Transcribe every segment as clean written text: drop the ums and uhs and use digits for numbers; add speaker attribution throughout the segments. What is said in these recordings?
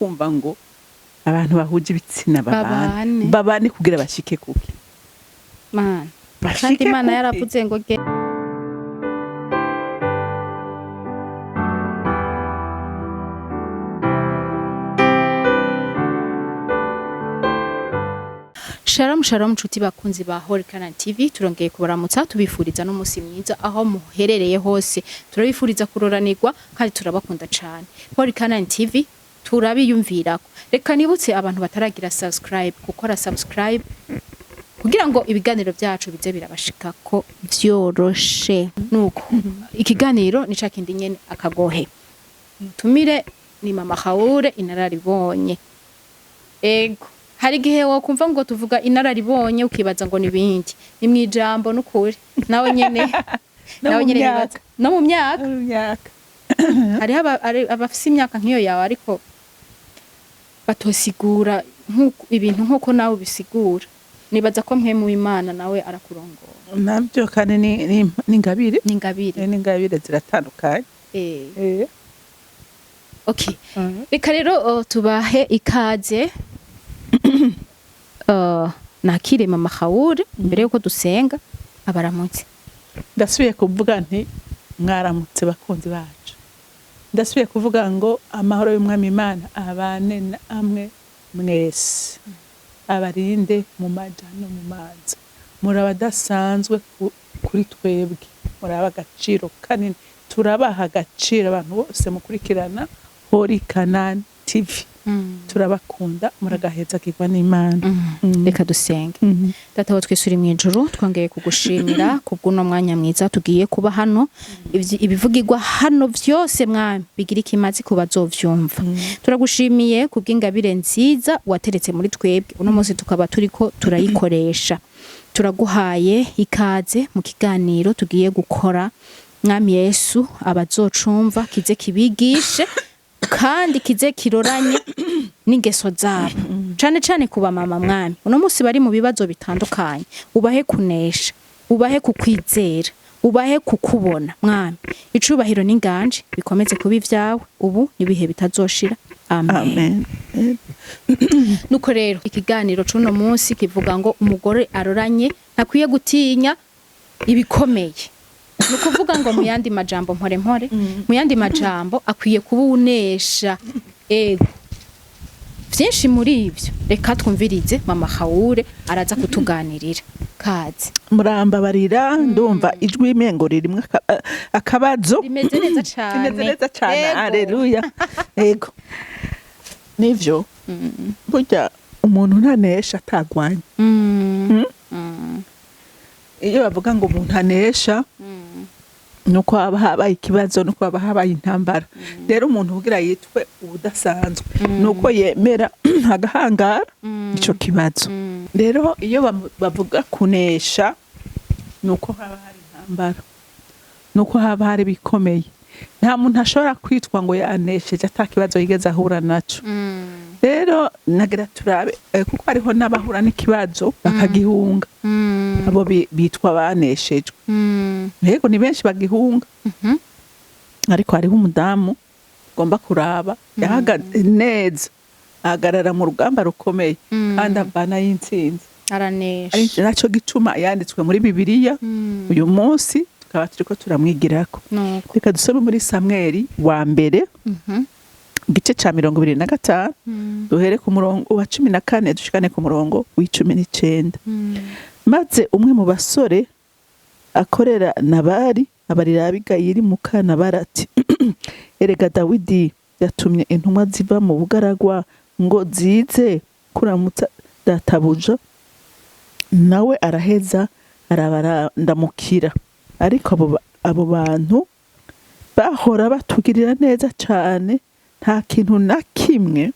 Speaker 1: kumva ngo abantu bahuje ibitsina babane kugira bashike kuki
Speaker 2: mana kandi Imana yaravuze ngo Shalom nshuti bakunzi ba RWIWE TV turongeye kubaramutsa tubifuriza no musi mwiza aho muherereye hose turabifuriza kuroranirwa kandi turabakunda cyane RWIWE TV turabiyumvirako reka nibutse abantu bataragira subscribe gukora subscribe kugira ngo ibiganiro byacu bize birabashikako vyoroshe nuko ikiganiro ni cakindi nyene akagohe tumire ni mama Haure inararibonye ego hari gihe wakumva ngo tuvuga inararibonye ukibaza ngo nibindi ni mwijambo n'ukuri nawe nyene bibaza no mu myaka hari abafise imyaka nkiyo yawe ariko batosigura ibintu nkuko nawe bisigura nibaza ko mwe mu Imana nawe arakurongora
Speaker 1: nabyo kandi ni ngabire ziratandukanye
Speaker 2: okay reka rero tubahe ikaze nakire mama Haure mbere yuko dusenga abaramutse
Speaker 1: ndasubiye kuvuga nti mwaramutse bakunzi bacu ndasubiye kuvuga ngo amahoro y'umwami Imana abane namwe mwese abarinde mu majano mu manza murabadasanzwe kuri twebwe muraba agaciro kanini turabaha agaciro abantu bose mukurikirana CANAAN TV turabakunda muragaheza kigwa n'Imana
Speaker 2: reka dusenge data wa twese uri mu ijuru twongeye kugushimira kubw'uno mwanya mwiza tugiye kuba hano ibivugirwa hano vyose mwami bigira ikimazi kubazovyumva turagushimiye kubw'ingabire nziza wateretse muri twebwe uno munsi tukaba turiko turayikoresha turaguhaye ikaze mu kiganiro tugiye gukora mwami Yesu abazocumva kize kibigishe kandi kize kiroranye n'ingeso zabo cane kuba mama mwami uno munsi bari mu bibazo bitandukanye ubahe kunesha ubahe kukwizera ubahe kukubona mwami icubahiro n'inganje bikomeze kuba ivyawe ubu nibihe bitazoshira amen nuko rero ikiganiro cuno munsi kivuga ngo umugore aroranye ntakwiye gutinya ibikomeye nukuvuga ngo mu yandi majambo mpore mu yandi majambo akwiye kubunesha ego vyinshi muri ivyo reka twumvirize mama Haure araza kutuganirira kaze
Speaker 1: murambabarira ndumva ijwi imengo ririmwe akabazo
Speaker 2: rimeze neza cyane
Speaker 1: haleluya ego nivyo burya umuntu ntanesha atagwanya iyo bavuga ngo umuntu anesha nuko haba habaye ikibazo nuko haba habaye intambara rero umuntu kugira yitwe ubudasanzwe nuko yemera agahangara ico kibazo rero iyo bavuga kunesha nuko haba hari intambara nuko haba hari bikomeye nta muntu ashobora kwitwa ngo yanesheje atakibazo yigeze ahura naco rero nagira turabe kuko hariho n'abahura n'ikibazo bakagihunga abo bitwa baneshejwe yego ni benshi bagihunga ariko hariho umudamu ugomba kuraba yahagaze neza ahagarara mu rugamba rukomeye kandi avana y'intsinzi
Speaker 2: aranesha
Speaker 1: naco gituma yanditswe muri Bibiliya uyu munsi tukaba turiko turamwigirako reka dusome muri Samweli wa mbere gice ca 25 duhere ku murongo wa 14 dushikane ku murongo w'19 maze umwe mu basore akorera Nabali abarira ABIGAYILI mukana barati erega Dawidi yatumye intumwa ziva mu bugaragwa ngo zize kuramutsa databuja nawe araheza arabarandamukira ariko abo bantu bahora batugirira neza cyane nta kintu na kimwe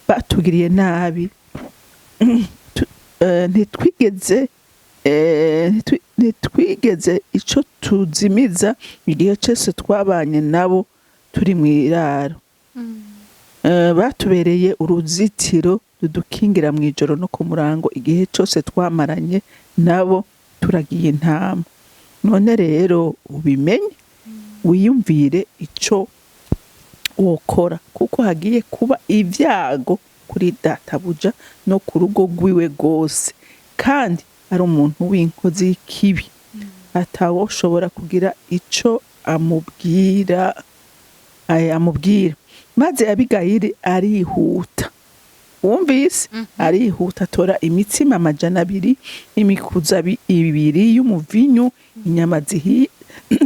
Speaker 1: batugiriye nabi ntitwigeze ico tuzimiza igihe cyose twabanye nabo turi mw'iraro batubereye uruzitiro rudukingira mw'ijoro no ku murango igihe cyose twamaranye nabo turagiye intama none rero ubimenye wiyumvire ico wokora kuko hagiye kuba ibyago kuri databuja no ku rugo rwiwe rwose kandi ari umuntu w'inkozi y'ikibi atawoshobora kugira ico amubwira maze Abigayili arihuta wumvise arihuta atora imitsima 200 imikuza 2 y'umuvinyu inyama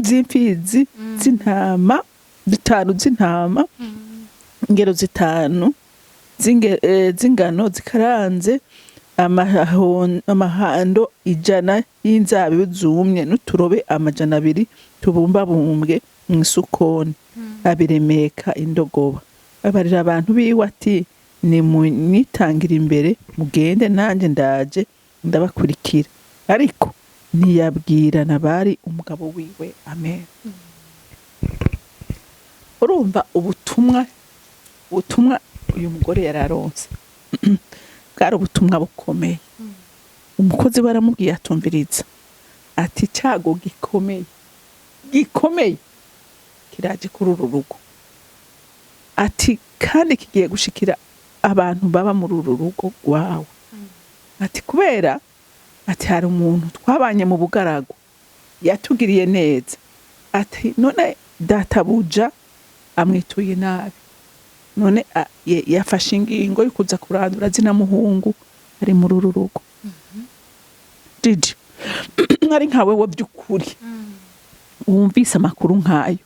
Speaker 1: z'imfizi z'intama 5 z'intama ingero 5 z'ingano zikaranze amahando 100 y'inzabibu zumye n'uturobe 200 tubumbabumbwe mu isukoni abiremeka indogoba abarira abantu biwe ati ni mwitangira imbere mugende nanje ndaje ndabakurikira ariko ntiyabwira nabari umugabo wiwe amen. Urumva ubutumwa uyu mugore yararonse bwari ubutumwa bukomeye. Umukozi baramubwiye atumviriza ati cyago gikomeye kiraje kuri uru rugo ati kandi kigiye gushikira abantu baba muri uru rugo wawe ati kubera ati hari umuntu twabanye mu bugaragu yatugiriye neza ati none databuja amwituye nabi none yafashe ingingo yo kuza kurandura zina muhungu ari muri uru rugo. Didi ari nkawe wo byukuri wumvise amakuru nkayo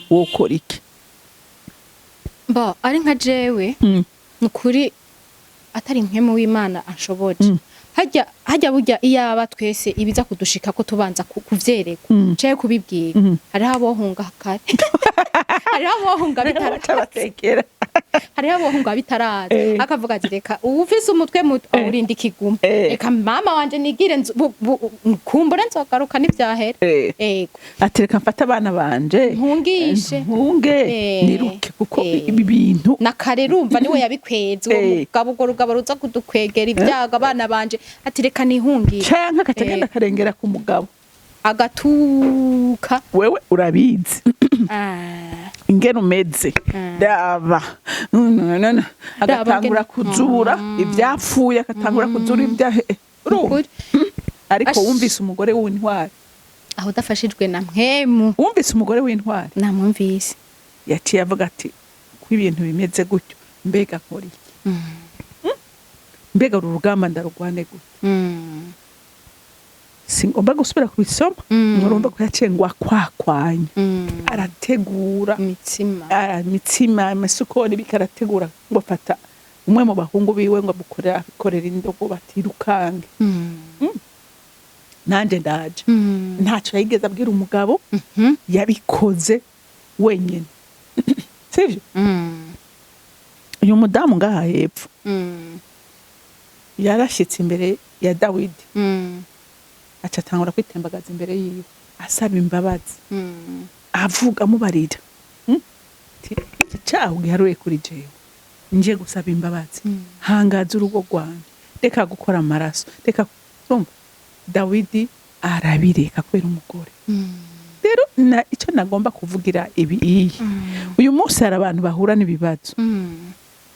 Speaker 1: wokora iki?
Speaker 2: Ari nka jewe nukuri atari nkemu w'Imana anshoboje hajya burya iyaba twese ibiza kudushika ko tubanza kuvyerekwa cyaye kubibwira hariho abohunga kare hariho abohunga bitaratekera hariho abohunga bitaraza akavuga ati reka ufise umutwe urinda ikiguma reka mama wanje nigire kumbura nzogaruka n'ivyahera ati reka mfata abana banje ntungishe niruke kuko ibi bintu
Speaker 1: nakare
Speaker 2: rumva niwe yabikweze uwo mugabo urugabo ruza kudukwegera ibyago abana banje ati reka nihungishe
Speaker 1: canke akagenda karengera ku mugabo
Speaker 2: agatuka
Speaker 1: wewe urabizi ingero umeze daba agatangura kuzura ibyapfuye agatangura kuzura ibyahe ariko wumvise umugore w'intwari
Speaker 2: aho udafashijwe na mwemu
Speaker 1: wumvise umugore w'intwari
Speaker 2: namwumvise
Speaker 1: yaciye avuga ati ko ibintu bimeze gutyo mbega nkora iki mbega urugamba ndarugwane gutyo singomba gusubira kubisoma murumva ko yacengwa kwakwanya arategura imitsima amasukoni bikarategura ngo fata umwe mu bahungu biwe ngo amukorera indogo batirukange nanje ndaje ntacyo yigeze abwira umugabo yabikoze wenyine sivyo uyu mudamu ngaha hepfo yarashitse imbere ya Dawidi acatangura kwitembagaza imbere yiwe asaba imbabazi avuga mubarira cyaho giharuye kuri jewe nje gusaba imbabazi hangaza urugo rwanjye reka gukora amaraso reka urumva Dawidi arabireka kubera umugore rero icyo nagomba kuvugira ibi uyu munsi hari abantu bahura n'ibibazo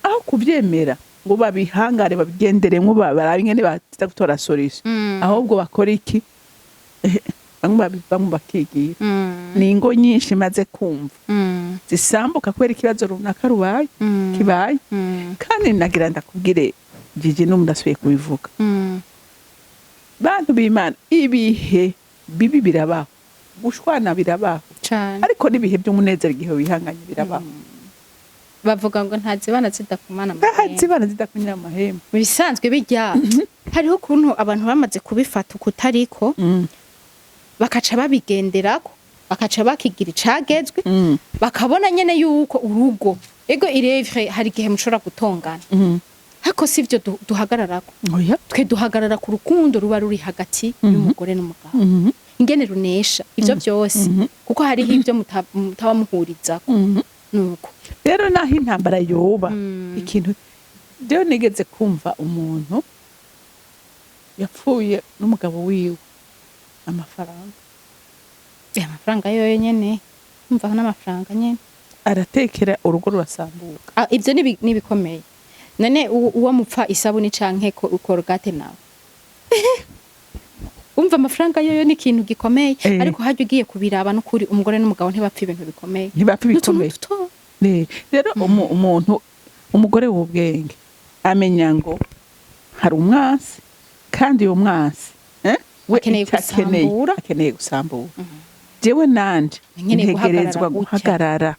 Speaker 1: aho kubyemera ngo babihangare babigenderemo barabe ingene batita gutora solution ahubwo bakora iki bamwe bakigira ni ingo nyinshi maze kumva zisambuka kubera ikibazo runaka kibaye kandi nagira ndakubwire Gigi n'umudasuye kubivuga bantu b'Imana ibihe bibi birabaho gushwana birabaho ariko n'ibihe by'umunezero igihe wihanganye birabaho
Speaker 2: bavuga ngo ntazibana zidakumana
Speaker 1: amahembe
Speaker 2: mu bisanzwe bijya hariho kuntu abantu bamaze kubifata ukutariko bakaca babigenderako bakaca bakigira icagezwe bakabona nyene yuko urugo ego irevre hari gihe mushobora gutongana hako sivyo duhagararako twe duhagarara ku rukundo ruba ruri hagati y'umugore n'umugabo ingene runesha ivyo byose kuko hari ibyo mutaba muhurizako nuko
Speaker 1: rero naho intambara yoba ikintu rero nigeze kumva umuntu yapfuye n'umugabo wiwe amafaranga
Speaker 2: yoyo nyene umva n'amafaranga nyene
Speaker 1: aratekera urugo rurasambuka.
Speaker 2: Ivyo nibikomeye none uwo mupfa isabuni canke korogate nawe umva amafaranga yoyo ni ikintu gikomeye ariko haryo ugiye kubiraba no kuri umugore n'umugabo ntibapfa ibintu bikomeye.
Speaker 1: Rero umuntu umugore w'ubwenge amenya ngo hari umwansi kandi uyo mwansi we akeneye gusambura. Jewe nanje ntegerezwa guhagarara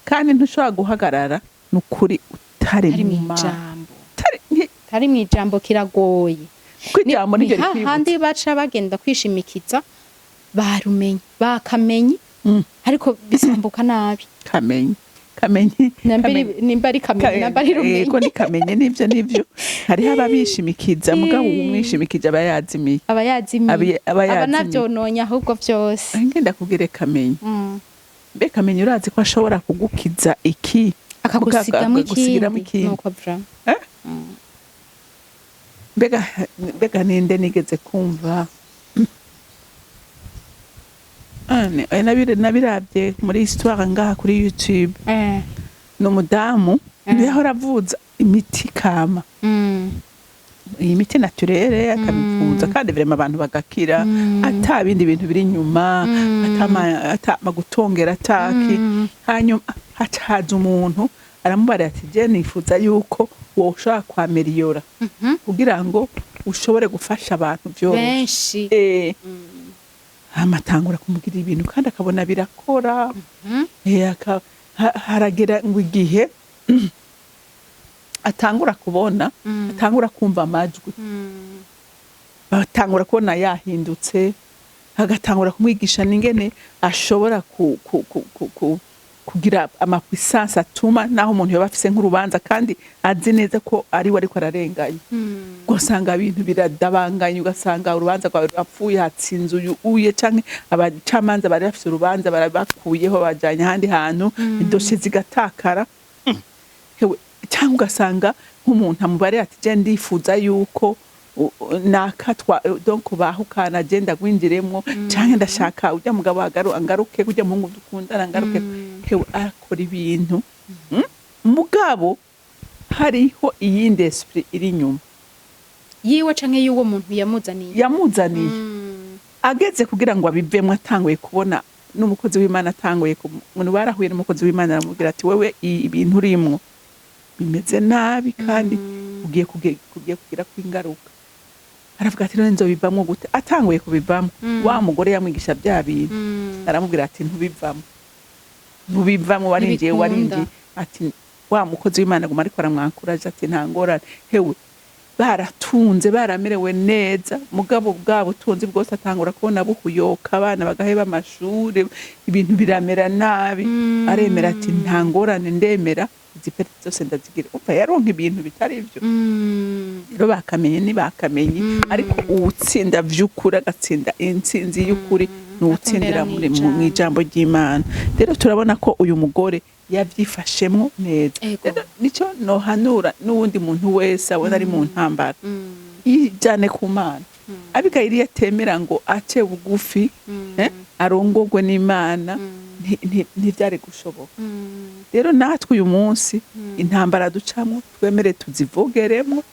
Speaker 1: kandi ntushobora guhagarara n'ukuri utari
Speaker 2: mu ijambo kiragoye.
Speaker 1: Kwijambo nivyo rikwiye.
Speaker 2: Handi baca bagenda kwishimikiza barumenye bakamenye ariko bisambuka nabi.
Speaker 1: Kamenye
Speaker 2: nimba ari kamenye namba ari rumenye
Speaker 1: ko ni kamenye nivyo hariho ababishimikiza mugabo umwishimikije abayazimiye
Speaker 2: aba navyononya ahubwo vyose.
Speaker 1: Ngenda kubwire kamenye mbe kamenye urazi ko ashobora kugukiza iki
Speaker 2: akagusigamo ikindi nuko bra
Speaker 1: mbega ninde nigeze kumva nabiravye muri histoire ngaha kuri YouTube n'umudamu niho ravuza imiti kama iyi miti naturere akabivuza kandi vraiment abantu bagakira ata bindi bintu biri nyuma atama gutongera ataki. Hanyuma hacaza umuntu aramubara ati je nifuza yuko woshaka kwa Meriora kugira ngo ushobore gufasha abantu
Speaker 2: benshi
Speaker 1: amatangura kumugira ibintu kandi akabona birakora haragera ngo igihe atangura kubona atangura kumva amajwi batangura kubona yahindutse agatangura kumwigisha n'ingene ashobora kugira amapuissance atuma naho umuntu yoba afise nk'urubanza kandi azi neza ko ari we ariko ararenganya gusanga ibintu biradabanganye ugasanga urubanza rwawe rwapfuye hatsinze uye canke abacamanza bari bafise urubanza barabakuyeho bajanye ahandi hantu idoshe zigatakara cyangwa ugasanga nk'umuntu amubare ati je ndifuza yuko nakatwa donc bahukana agenda gwindiremwo canke ndashaka ujya mugabo angaruke kujya mu dukundana angaruke hewe akora ibintu mugabo hariho iyindi esprit iri nyuma
Speaker 2: yiwe canke yuwo muntu yamuzaniye
Speaker 1: ageze kugira ngo abivemwe atanguye kubona n'umukozi w'Imana atanguye umuntu barahuye n'umukozi w'Imana aramubwira ati wewe ibintu urimwo bimeze nabi kandi ugiye kugira kwingaruka. Aravuga ati nzo bivamwo gute atanguye kubivamwo wa mugore yamwigisha bya bintu aramubwira ati ntubivamwo warindiye ati wa mukozi w'Imana guma ariko aramwankuraje ati ntangorane hewe baratunze baramerewe neza mugabo bwabo tunzi bwose atangura kubona buhuyoka abana bagaheba amashure ibintu biramera nabi aremera ati ntangorane ndemera zipete zose ndazigira upfa yaronka ibintu bitari byo rero bakamenye ariko uwutsinda vy'ukuri agatsinda intsinzi y'ukuri n'uwutsindira mu ijambo ry'Imana. Rero turabona ko uyu mugore yavyifashemwo neza. Nico nohanura n'uwundi muntu wese abona ari mu ntambara yijane ku Mana. Abigayili yatemera ngo ace bugufi arongogwe n'Imana ntivyari gushoboka. Rero natwe uyu munsi intambara ducamwo twemere tuzivogeremwo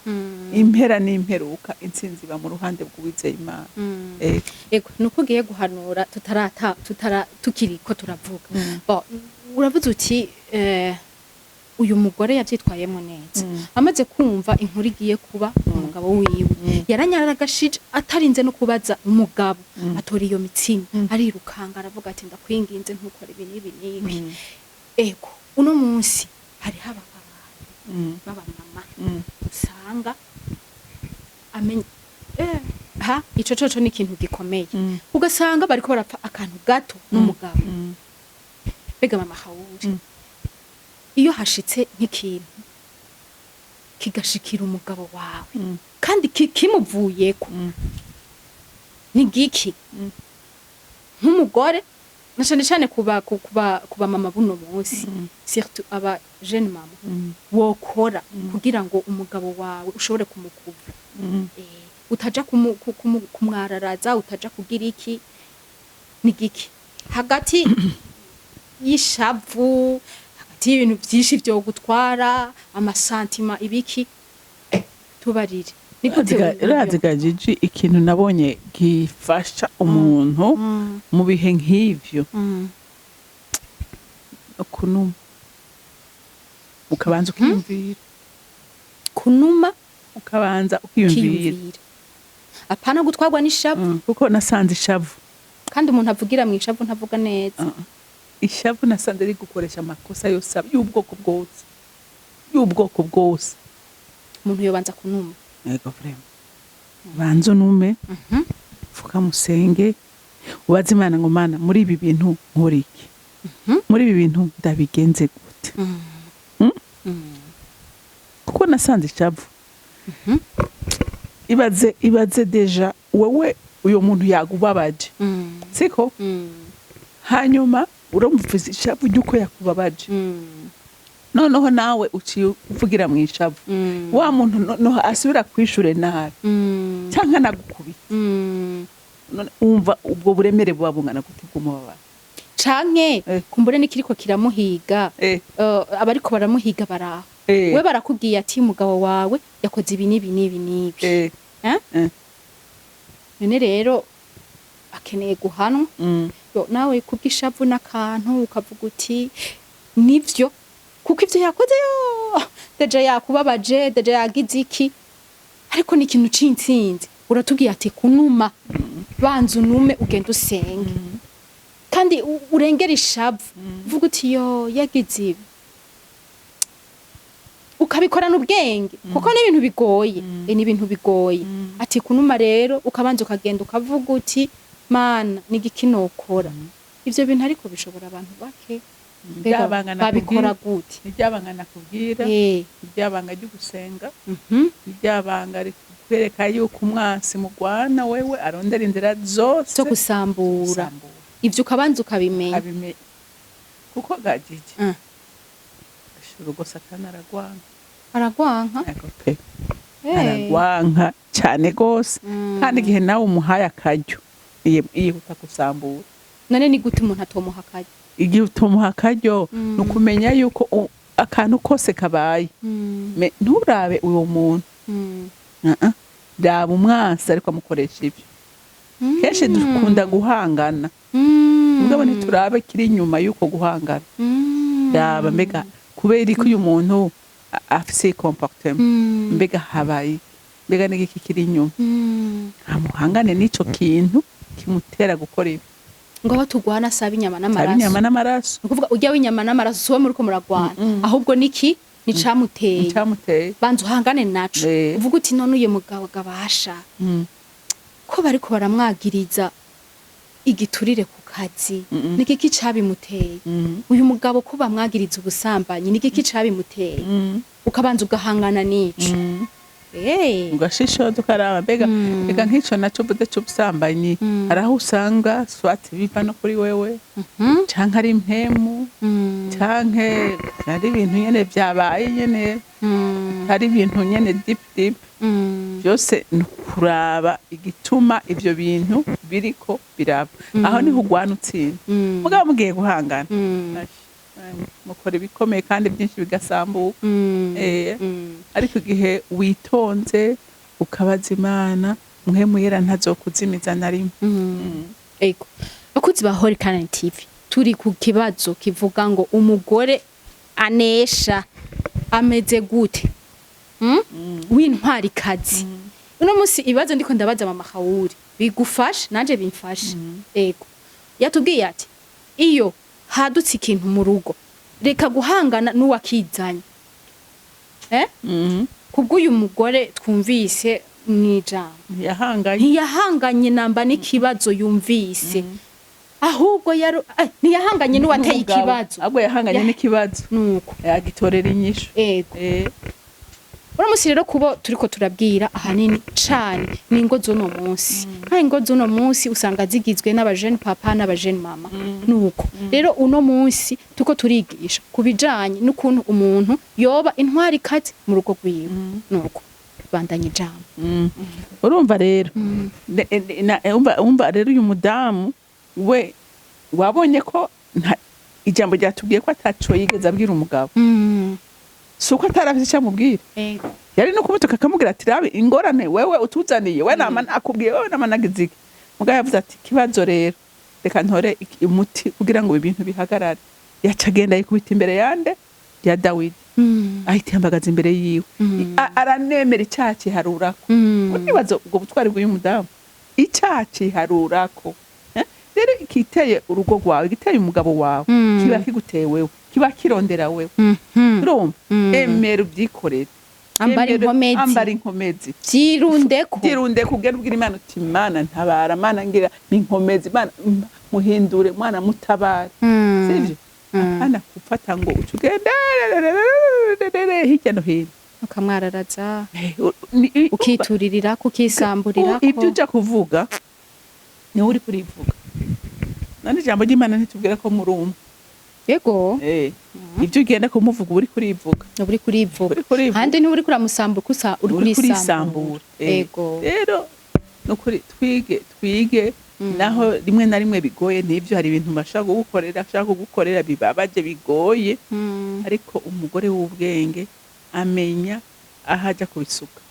Speaker 1: impera n'imperuka intsinzi ba mu ruhande bw'uwizeye Imana.
Speaker 2: Ego nuko giye guhanura tukiriko turavuga uravuze uti uyu mugore yavyitwayemo neza amaze kumva inkuru igiye kuba umugabo wiwe yaranyaragashije atarinze no kubaza umugabo atora iyo mitsima arirukanga aravuga ati ndakwinginze ntukore ibi n'ibi. Ego uno munsi hari baba mama usanga amenye ico coco ni ikintu gikomeye ugasanga bariko barapfa akantu gato n'umugabo bega mama hawuri iyo hashitse nk'ikintu kigashikira umugabo wawe kandi kimuvuyeko ni giki nk'umugore nashane cyane kuba mama buno munsi surtout aba jeune mama wokora kugira ngo umugabo wawe ushobore kumukuva utaja kumwararaza utaja kugira iki ni giki hagati y'ishavu ibintu byinshi byo gutwara amasantima ibiki tubarire
Speaker 1: uraziga Gigi ikintu nabonye gifasha umuntu mu bihe nk'ivyo kunuma ukabanza ukiyumvira
Speaker 2: kunuma
Speaker 1: ukabanza ukiyumvira
Speaker 2: apana gutwarwa n'ishavu
Speaker 1: kuko nasanze ishavu
Speaker 2: kandi umuntu avugira mu ishavu ntavuga neza
Speaker 1: ishavu nasanze ari gukoresha amakosa yose y'ubwoko bwose
Speaker 2: umuntu yobanza kunuma
Speaker 1: yego vrema banza unume fuka musenge ubaze Imana ngo Mana muri ibi bintu nkora iki muri ibi bintu ndabigenze gute kuko nasanze ishavu ibaze deja wewe uyo muntu yagubabaje siko hanyuma uramvuze ishavu ry'uko yakubabaje noneho nawe uciye uvugira mu ishavu wa muntu no asubira kwishure nabi cyangwa nagukubita umva ubwo buremere buba bungana gute bw'umubabaro
Speaker 2: canke kumbure nikiriko kiramuhiga abariko baramuhiga baraho we barakubwiye ati umugabo wawe yakoze ibi n'ibi none rero akeneye guhanwa nawe kubwishavu n'akantu ukavuga uti nivyo kuko ivyo yakoze deja yakubabaje deja yagize iki ariko ni ikintu c'intsinzi uratubwiye ati kunuma banza unume ugenda usenge kandi urengera ishavu uvuga uti yagize ibi ukabikorana ubwenge kuko ni ibintu bigoye ati kunuma rero ukabanza ukagenda ukavuga uti Mana nigiki nokora ivyo bintu ariko bishobora abantu bake babikora gute
Speaker 1: iryabanga nakubwira iryabanga ryo gusenga iryabanga rikwereka yuko umwansi mugwana wewe arondera inzira zose
Speaker 2: zo gusambura ivyo ukabanza ukabimenya
Speaker 1: kuko gajije urugo Satani
Speaker 2: aragwanka
Speaker 1: aragwanka cyane gose kandi igihe nawe umuhaye akaryo yihuta gusambura
Speaker 2: none ni gute umuntu atomuha akaryo
Speaker 1: igihe utomuha akaryo nukumenya yuko akantu kose kabaye nturabe uwo muntu raba umwansi ariko amukoresha ibyo kenshi dukunda guhangana mugabo ntiturabe kiri inyuma yuko guhangana raba mbega kubera ko uyu muntu afise comportement mbega habaye mbega n'igiki kiri inyuma amuhangane n'ico kintu kimutera gukora ibi
Speaker 2: ngo batugwana saba inyama n'amaraso ukuvuga ujya w'inyama n'amaraso so muri ko muragwana ahubwo niki nicamuteye banza uhangane naco uvuga uti none uye mugabo gabasha ko bariko baramwagiriza igiturire ku kazi nigiki cabimuteye uyu mugabo ko bamwagiriza ubusambanyi nigiki cabimuteye ukabanza ugahangana nico
Speaker 1: ugashishoza ukaraba mbega nk'ico naco bude c'ubusambanyi araho usanga swati biva no kuri wewe canke ari impemu canke ari ibintu nyene vyabaye nyene hari ibintu nyene deep byose kuraba igituma ivyo bintu biriko biraba aho niho ugwana utsinda mugabo mugiye guhangana mukora ibikomeye kandi byinshi bigasambuka ariko igihe witonze ukabaza Imana muhemuyera ntazokuzimiza na rimwe
Speaker 2: ego bakuzi ba CANAAN TV turi ku kibazo kivuga ngo umugore anesha ameze gute w'intwarikazi uno musi ibibazo ndiko ndabaza mama Hawuri bigufasha nanje bimfasha ego yatubwiye ati iyo hadutse ikintu mu rugo reka guhangana n'uwakizanye kubwo uyu mugore twumvise mwijambo ntiyahanganye namba n'ikibazo yumvise ahubwo ntiyahanganye n'uwateye ikibazo
Speaker 1: ahubwo yahanganye n'ikibazo
Speaker 2: nuko
Speaker 1: yagitorera inyishu
Speaker 2: uramusi rero kubo turiko turabwira ahanini cane ningo z'uno munsi kandi ingo z'uno munsi usanga zigizwe n'abajene papa n'abajene mama nuko rero uno munsi tuko turigisha kubijanye n'ukuntu umuntu yoba intwarikazi mu rugo rwiwe nuko bandanye ijambo
Speaker 1: urumva rero umva rero uyu mudamu we wabonye ko ijambo ryatubwiye ko ataco yigeze abwira umugabo suko atarafise icyo amubwira yari no kumutuka akamubwira ati rabe ingorane wewe utuzaniye we nama nakubwiye wewe nama nagize iki mugabo yavuze ati kibazo rero reka ntore umuti kugira ngo ibintu bihagarare yaca agenda yikubita imbere yande ya Dawidi ahita yambagaza imbere yiwe aranemera icyaha kiharurako unibaza ubwo butwari bw'uyu mudamu icyaha kiharurako rero ikiteye urugo rwawe igiteye umugabo wawe kiba kiguteye wewe kiba kirondera wewe urumva emera ubyikorere
Speaker 2: ambara inkomezi byirunde kugera ubwira Imana uti Imana ntabara Imana ngira inkomezi Imana muhindure mwana mutabare sivyo ana kupfata ngo ucugenda hirya no hino ukamwararaza ukituririra kukisamburira ko
Speaker 1: ibyo uja kuvuga ni uri kurivuga nani ijambo ry'Imana ntitubwira ko murumva
Speaker 2: yego
Speaker 1: ibyo ugenda kumuvuga uri kurivuga
Speaker 2: handi nturi kuramusambura kusa uri kurisambura
Speaker 1: yego rero nukuri twige naho rimwe na rimwe bigoye n'ibyo hari ibintu ashaka gukorera bibabaje bigoye ariko umugore w'ubwenge amenya ahaja kubisuka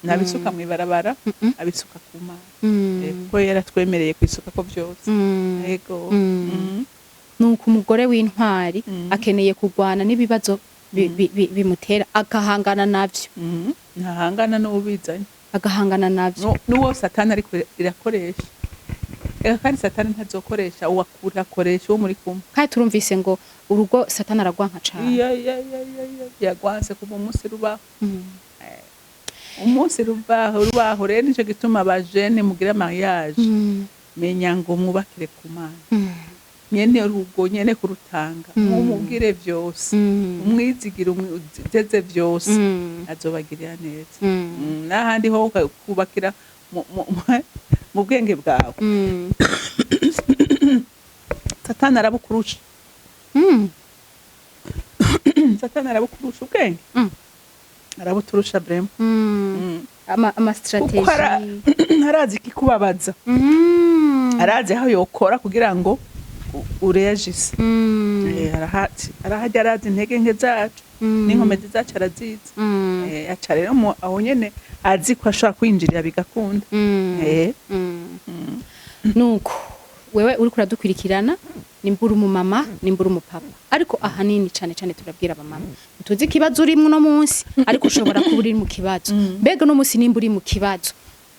Speaker 1: nabisuka mwibarabara abisuka ku Mana ko yaratwemereye kwisuka ko byose yego
Speaker 2: nuko umugore w'intwari akeneye kugwana n'ibibazo bimutera agahangana navyo
Speaker 1: ntahangana n'ubizanye
Speaker 2: agahangana navyo
Speaker 1: n'uwo Satani ariko irakoresha kandi Satani ntazokoresha uwakurakoresha uwo muri kumwe
Speaker 2: kandi turumvise ngo urugo Satani aragwanka cyane
Speaker 1: yagwanse kuva umunsi rubaho umunsi rubaho rero nico gituma abajene mugira mariage menya ngo mwubakire ku Mana nyene urugo nyene kurutanga umubwire byose umwizigire umwizeze byose azobagirira neza n'ahandi ho kubakira mu bwenge bwawe Satani arabukurusha Satani arabukurusha ubwenge arabuturusha brema
Speaker 2: ama strategy
Speaker 1: arazi kikubabaza arazi aho yokora kugira ngo urejise arahajya arazi intege nke zacu n'inkomezi zacu arazizi aca rero aho nyene azi ko ashobora kwinjirira bigakunda
Speaker 2: nuko wewe uri kuradukurikirana nimbura umumama nimbura umupapa ariko ahanini cyane turabwira abamama tuzi kibazo uri no munsi ariko ushobora kuba uri mu kibazo mbega no munsi nimbura mu kibazo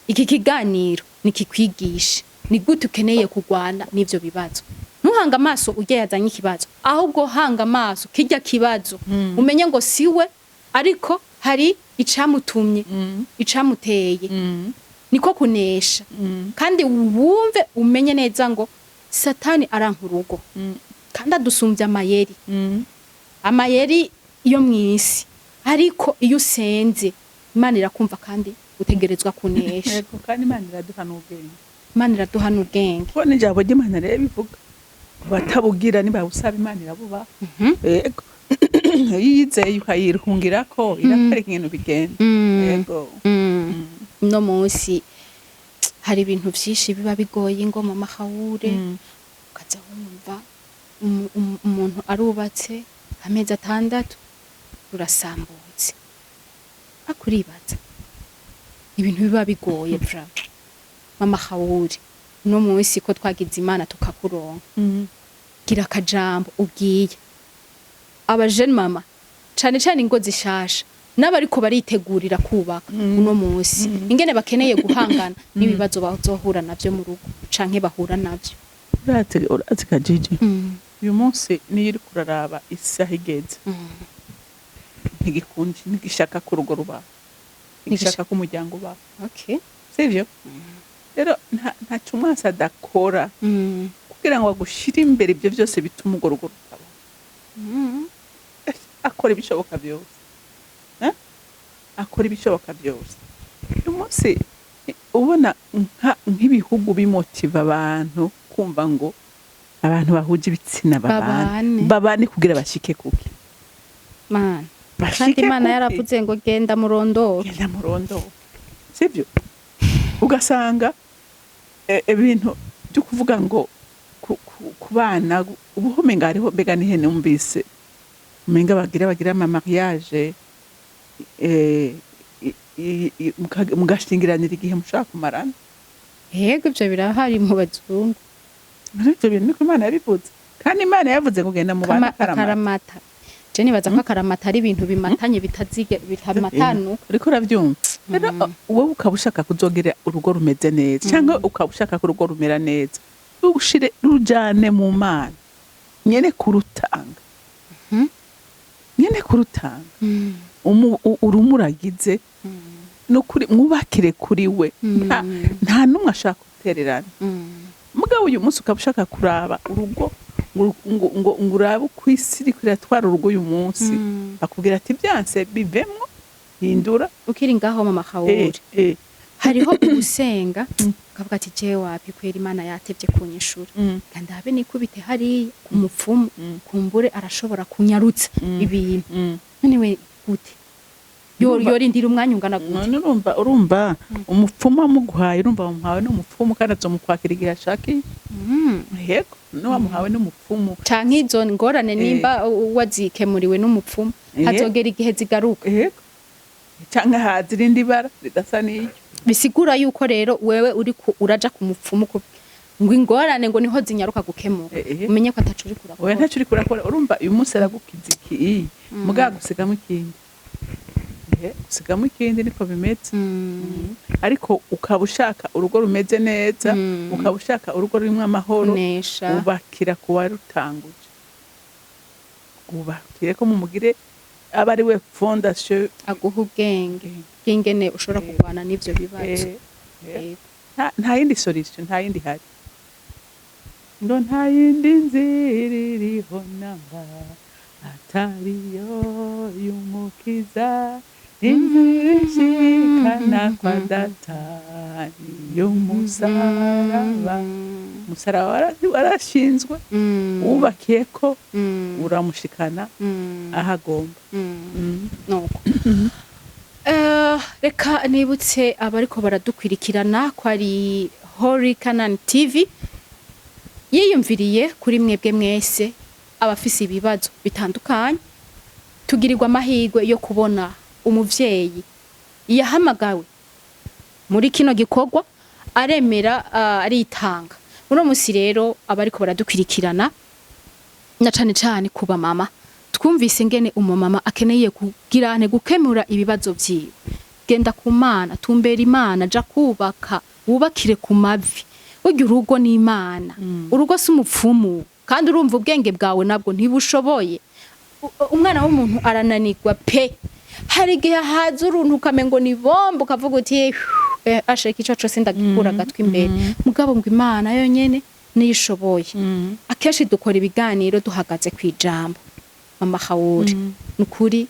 Speaker 2: iki kiganiro nikikwigisha ni gute ukeneye kugwana n'ivyo bibazo ntuhanga amaso ujye yazanye ikibazo ahubwo hanga amaso kijya kibazo umenye ngo siwe ariko hari icamutumye icamuteye niko kunesha kandi wumve umenye neza ngo Satani arankurugo kandi adusumbya amayeri yo mwisi ariko iyo usenze Imana irakumva kandi utegerezwa kunesha
Speaker 1: yego kandi Imana iraduhana ubwenge
Speaker 2: Imana iraduhana ubwenge
Speaker 1: ko n'ijambo ry'Imana rero bivuga batabugira niba usaba Imana irabuba yego yizeye ukayirhungira ko irakwereka ibintu bigenda yego
Speaker 2: no munsi hari ibintu byinshi biba bigoye ngo mama Hawure ukaza wumva umuntu arubatse amezi 6 urasambutse akuribaza ibintu biba bigoye bra mama Hawure no munsi ko twagize Imana tukakuronka gira akajambo ubwiye abajene mama cyane ingo zishasha n'abariko baritegurira kubaka uno munsi ingene bakeneye guhangana n'ibibazo bazohura navyo mu rugo canke bahura navyo
Speaker 1: urazi kajiji uyu munsi niyo uri kuraraba isaha igeze ntigishaka ku rugo rubaho ntigishaka ku muryango ubaho sivyo rero nta cyumwasa adakora kugira ngo agushire imbere ibyo byose bituma urwo rugo rutaba akora ibishoboka byose akora ibishoboka byose uyu munsi ubona nk'ibihugu bimotiva abantu kumva ngo abantu bahuje ibitsina babane kugira bashike kuki
Speaker 2: man kandi Imana yaravuze ngo genda murondo
Speaker 1: sivyo ugasanga ibintu byo kuvuga ngo ku bana ubu umenga hariho mbega n'ihene numvise umenga bagira ama mariage mugashingiranira igihe mushaka kumarana.
Speaker 2: Yego ibyo birahari mu bazungu.
Speaker 1: Ibyo bintu niko Imana yabivuze kandi Imana yavuze kugenda mu bana
Speaker 2: karamata. Je nibaza ko akaramata ari ibintu bimatanye bitamatanu.
Speaker 1: Uriko uravyumva rero wowe ukaba ushaka kuzogira urugo rumeze neza cyangwa ukaba ushaka ko urugo rumera neza ushire rujane mu Mana nyene kurutanga nyene kurutanga urumuragize no kuri mwubakire kuri we nta numwe ashaka gutererana. Mugabo uyu munsi ukaba ushaka kuraba urugo ngo urabe kwisi kuratwara urugo uyu munsi akubwira ati byanse bivemwo hindura
Speaker 2: ukiri ngaho mama Khawuri. Hariho usenga kavuga ati je wapi kwera Imana yatevye kunyishura kandi habe nikubite hari ku mupfumu kumbure arashobora kunyarutsa ibintu none we gute yorindira umwanya ungana gute.
Speaker 1: None urumva umupfumu amuguhaye urumva wamuhawe n'umupfumu kandi azomukwakira igihe ashakiye. Yego no wamuhawe n'umupfumu
Speaker 2: canke izo ngorane nimba wazikemuriwe n'umupfumu hazogera igihe zigaruka.
Speaker 1: Yego canke hazirindi bara ridasa n'iryo
Speaker 2: bisigura yuko rero wewe uri uraja ku mupfumu ngo ingorane ngo niho zinyaruka gukemuka umenye ko atacuri kurakora.
Speaker 1: Oya ntacuri kurakora urumva uyu munsi aragukiza iki mugaga gusigamo ikindi usigamo ikindi niko bimeze. Ariko ukaba ushaka urugo rumeze neza ukaba ushaka urugo rurimo amahoro ubakira kuwa rutanguje ubakire ko mumugire aba ari we fondation
Speaker 2: aguha ubwenge bw'ingene ushobora kurwana n'ivyo bibazo.
Speaker 1: Nta yindi solution nta yindi hari ndo nta yindi nzira iriho namba atariyo y'umukiza inzishikana kwa data y'umusaraba. Umusaraba warashinzwe wubakiye ko uramushikana ahagomba.
Speaker 2: Nuko reka nibutse abariko baradukwirikirana ko ari CANAAN TV yiyumviriye kuri mwebwe mwese abafise ibibazo bitandukanye tugirirwa amahirwe yo kubona umuvyeyi yahamagawe muri kino gikorwa aremera aritanga. Uno musi rero abariko baradukwirikirana na cane kuba mama twumvise ngene umumama akeneye kugirane gukemura ibibazo vyiwe. Genda ku Mana tumbera Imana ja kubaka wubakire ku mavi urya urugo n'Imana urugo si umupfumu kandi urumva ubwenge bwawe nabwo ntibushoboye. Umwana w'umuntu arananirwa pe hari igihe haza uruntu ukamengo ni bombo ukavuga uti ashaka ico cose ndagikura agatwi imbere mugabo ngo Imana yonyene niyishoboye. Akeshi dukora ibiganiro duhagaze kwijambo mama Khawuri nukuri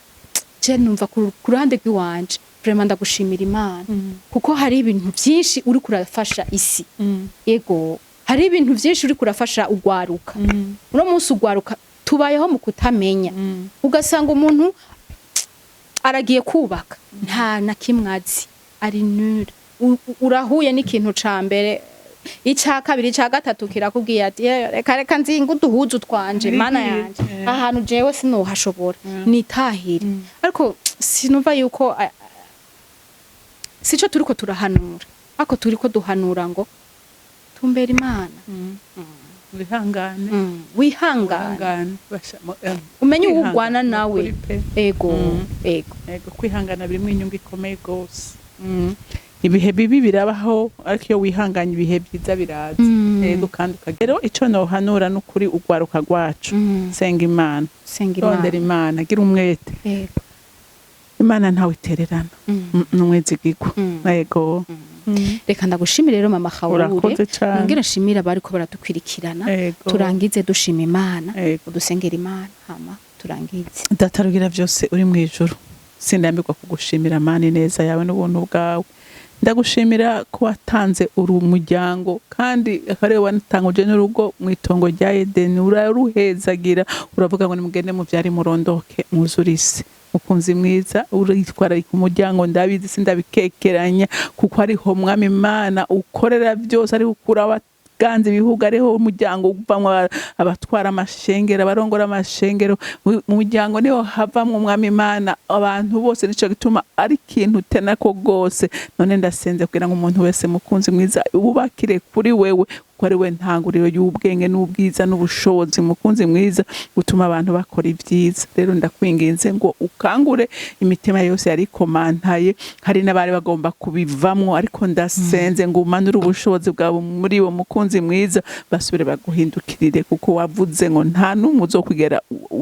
Speaker 2: je numva ku ruhande rw'iwanje vraiment ndagushimira Imana kuko hari ibintu byinshi uri kurafasha isi. Yego hari ibintu byinshi uri kurafasha ugwaruka. Uno munsi ugwaruka tubayeho mu kutamenya ugasanga umuntu aragiye kubaka nta na kimwazi ari nure urahuye n'ikintu ca mbere ica kabiri ica gatatu kirakubwiye ati reka nzinga uduhuzu twanje Mana yanje ahantu jewe sinohashobora nitahire. Ariko sinumva yuko sico turiko turahanura ako turiko duhanura ngo tumbera Imana wihangane umenye ugwana nawe. Ego
Speaker 1: kwihangana birimo inyungu ikomeye gose. Ibihe bibi birabaho ariko iyo wihanganye ibihe byiza biraza. Ego kandi ukagero ico no hanura no kuri ugwaruka rwacu senga Imana rondera Imana gira umwete. Imana ntawe itererana n'umwezigirwa. Ego
Speaker 2: reka ndagushimira rero mama Khawuri ngira nshimira bariko baradukwirikirana turangize dushima Imana dusengera Imana hama turangize.
Speaker 1: Datarugira byose uri mu ijuru sindambirwa kugushimira Mana neza yawe n'ubuntu bwawe. Ndagushimira ko watanze umuryango kandi akare wanatanguje n'urugo mu itongo rya Edeni uraruhezagira uravuga ngo nimugende mu byari murondoke muzurise. Mukunzi mwiza uritwara ku muryango ndabizi sindabikekeranya kuko ariho Mwami Imana ukorera byose ari ukura iganza ibihugu, ariho umuryango uvamwo abatwara amashengero, abarongora amashengero, mu muryango niho havamwo umwami Imana, abantu bose. Nico gituma ari ikintu tenako gose. None ndasenze kugira ngo umuntu wese mukunzi mwiza ubakire kuri wewe, ko ari we ntanguriro y'ubwenge n'ubwiza n'ubushobozi, mukunzi mwiza gutuma abantu bakora ibyiza. Rero ndakwinginze ngo ukangure imitima yose yari komantaye, hari n'abari bagomba kubivamwo, ariko ndasenze ngo umanure ubushobozi bwawe muri wo, mukunzi mwiza, basubire baguhindukirire, kuko wavuze ngo nta numwe uzokwigera,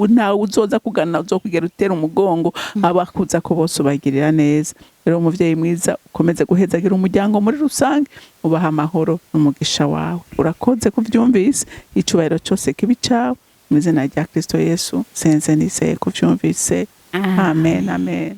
Speaker 1: nta uzoza kugana uzokwigera utera umugongo abakuza ko bose ubagirira neza. Rero umuvyeyi mwiza ukomeze guhezagira umuryango muri rusange, ubaha amahoro n'umugisha wawe. Urakoze kuvyumvise, icubahiro cyose kibi cawe, mu izina rya Kristo Yesu senze nizeye kuvyumvise. Amen, amen.